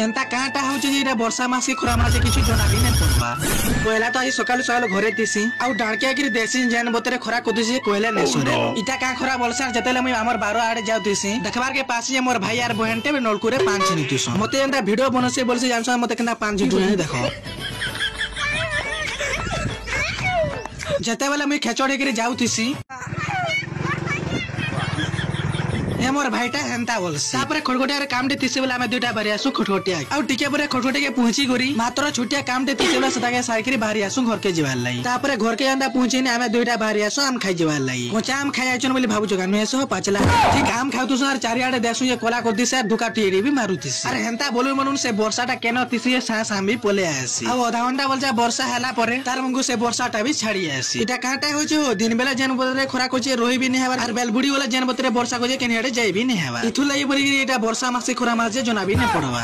एंता काटा हो जे वर्षा मासे खरा मासे किछु जना भी नहीं पड़बा। कोयला तो आज सकाल सकाल घरे दिसी आउ डाणकिया गिर देसी जेन बतरे खरा कोदिसी कोयला ने सुरे इटा का खरा बोलसा जतेले मैं हमर 12 आड़े जाउ दिसी देखबार के पास जे मोर भाई यार बहनटे में नलकुरे 5 नितिस मते एंता वीडियो बनसे बोलसे जानसा मते केना 5 जुटु नहीं देखो जते वाला मैं खेचड़े गिर जाउ दिसी ए मोर भाईटा हेंता बोलस तापरे खटखटिया काम दे तिसे बेला में दुटा बारी आसु खटखटिया आ टिके परे खटखटिया के पहुंची गरी मात्र छुटिया काम दे तिसे बेला सदा के साइकिल बाहरी आसु घर के जिवाल लाई तापरे घर के अंदा पहुंची ने हमें दुटा बाहरी आसु आम खाई जिवाल लाई कोचा आम खाई आइछन बोली भाबु जगान में आसु पाचला ठीक आम खाउ तुस चारि आडे देसु ये कोला कर दिसे दुका टीरी भी मारुतिस अरे हेंता बोलु मनन से वर्षाटा केन तिसे सास आम भी पोले आसी आ आधा घंटा बोलजा वर्षा हला परे तार मंगु से वर्षाटा भी छाड़ी आसी इटा काटा होचे हो दिन बेला जेन बतरे खरा कोचे रोही भी नहीं हवर आर बेलबुड़ी वाला जेन बतरे वर्षा कोचे केन हेडे जाई भी नहीं हवा इथु लई परी एटा वर्षा मासे खरा मासे जना भी नहीं पड़वा।